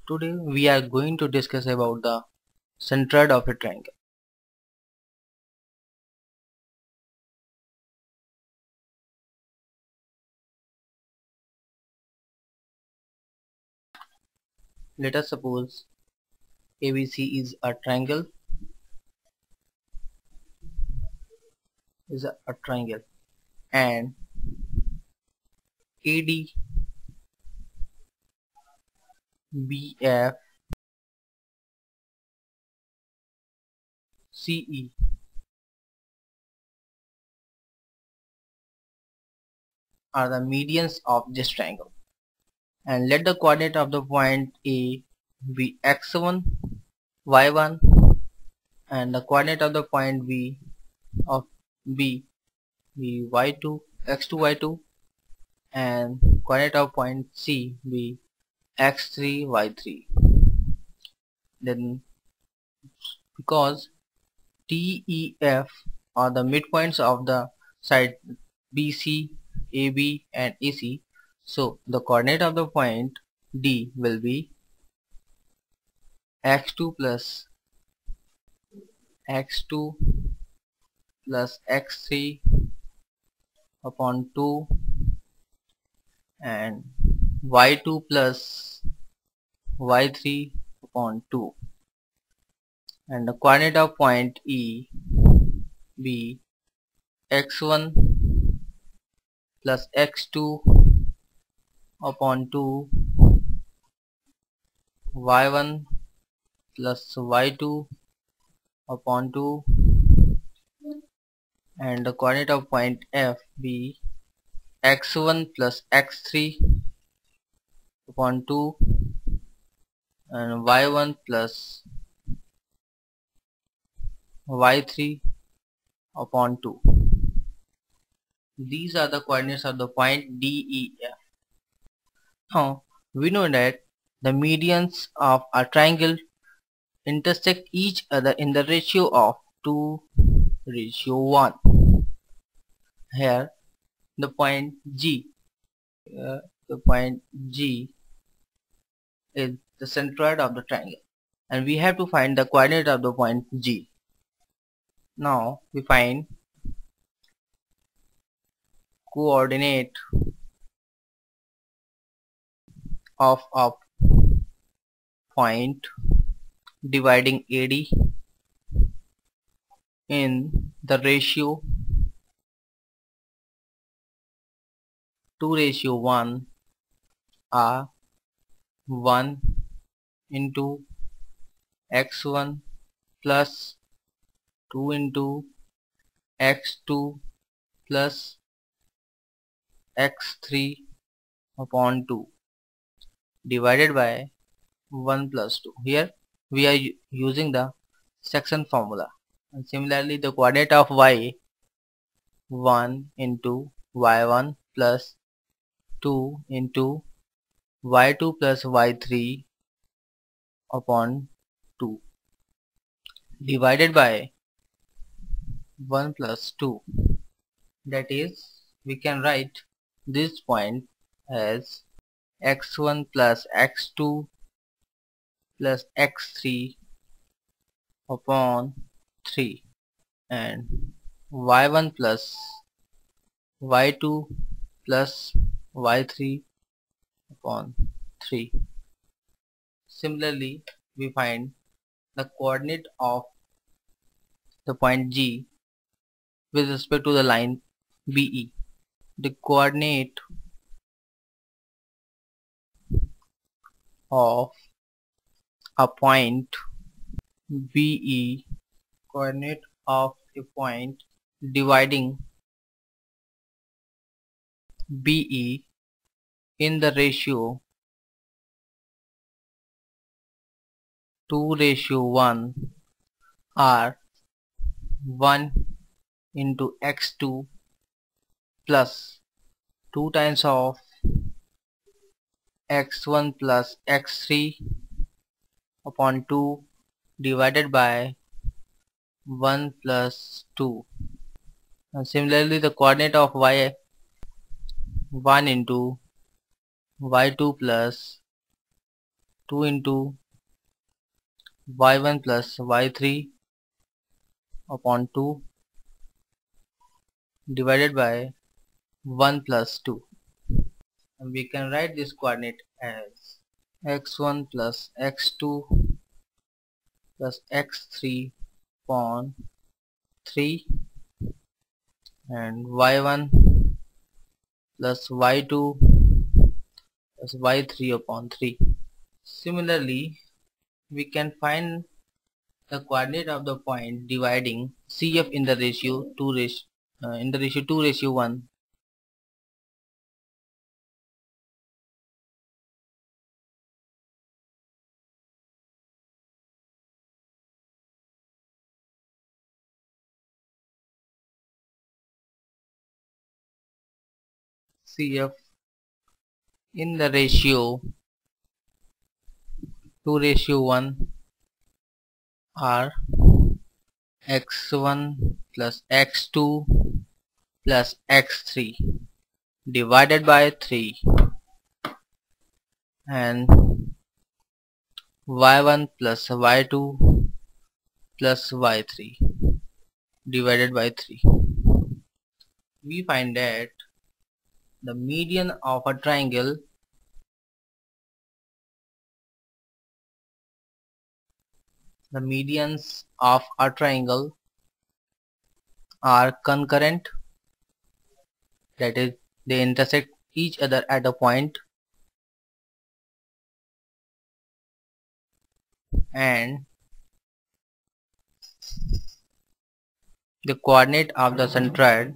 Today we are going to discuss about the centroid of a triangle. Let us suppose ABC is a triangle and AD, BF, CE are the medians of this triangle, and let the coordinate of the point A be x1, y1, and the coordinate of the point B of B be y2, x2, y2, and coordinate of point C be x3, y3. Then because D, E, F are the midpoints of the side BC, AB and AC, so the coordinate of the point D will be x2 plus x2 plus x3 upon 2 and y2 plus y3 upon 2, and the coordinate of point E be x1 plus x2 upon 2, y1 plus y2 upon 2, and the coordinate of point F be x1 plus x3 upon 2 and y1 plus y3 upon 2. These are the coordinates of the point DEF. Now we know that the medians of a triangle intersect each other in the ratio of 2:1. Here the point G is the centroid of the triangle, and we have to find the coordinate of the point G. Now we find coordinate of a point dividing AD in the ratio 2:1 are 1 into x1 plus 2 into x2 plus x3 upon 2 divided by 1 plus 2. Here we are using the section formula, and similarly the coordinate of y 1 into y1 plus 2 into y2 plus y3 upon 2 divided by 1 plus 2. That is, we can write this point as x1 plus x2 plus x3 upon 3 and y1 plus y2 plus y3 upon 3. Similarly, we find the coordinate of the point G with respect to the line BE. The coordinate of a point BE, coordinate of a point dividing BE in the ratio 2:1 are 1 into x2 plus 2 times of x1 plus x3 upon 2 divided by 1 plus 2. And similarly the coordinate of y 1 into y2 plus 2 into y1 plus y3 upon 2 divided by 1 plus 2. And we can write this coordinate as x1 plus x2 plus x3 upon 3 and y1 plus y2 plus y3 upon 3. Similarly, we can find the coordinate of the point dividing CF in the ratio 2:1. CF in the ratio 2:1 are x1 plus x2 plus x3 divided by 3 and y1 plus y2 plus y3 divided by 3. We find that the median of a triangle the medians of a triangle are concurrent, that is, they intersect each other at a point, and the coordinate of the centroid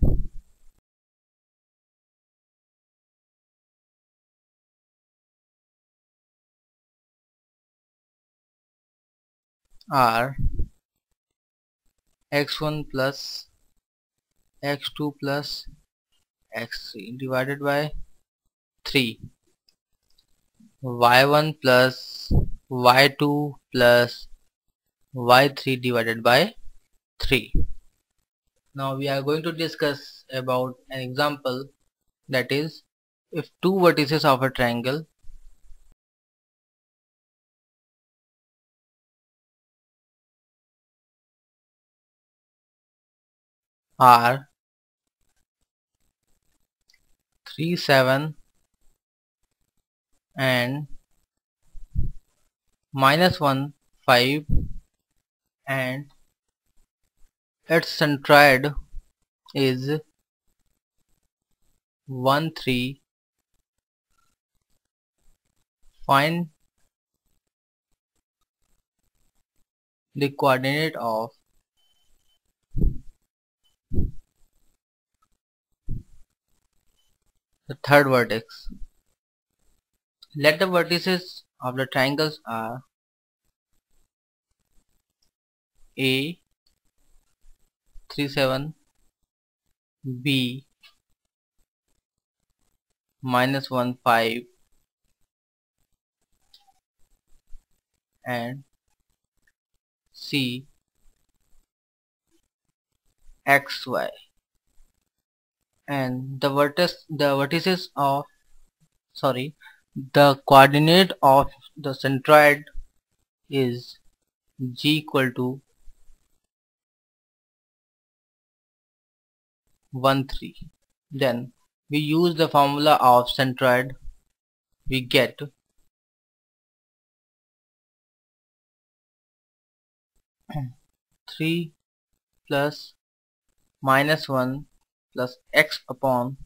are x1 plus x2 plus x3 divided by 3, y1 plus y2 plus y3 divided by 3. Now we are going to discuss about an example, that is, if two vertices of a triangle are 3, 7 and -1, 5 and its centroid is 1, 3, find the coordinate of the third vertex. Let the vertices of the triangles are A 3, 7, B -1, 5 and C XY, and the coordinate of the centroid is G equal to 1, 3. Then we use the formula of centroid. We get 3 plus -1 plus x upon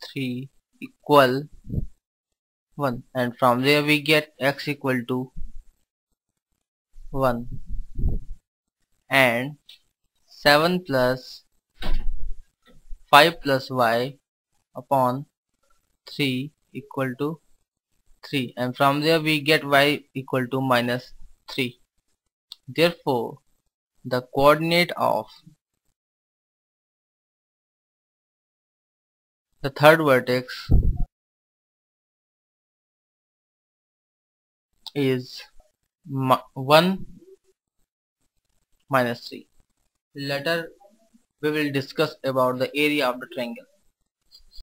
3 equal 1, and from there we get x equal to 1, and 7 plus 5 plus y upon 3 equal to 3, and from there we get y equal to -3. Therefore, the coordinate of the third vertex is 1 -3. Later we will discuss about the area of the triangle.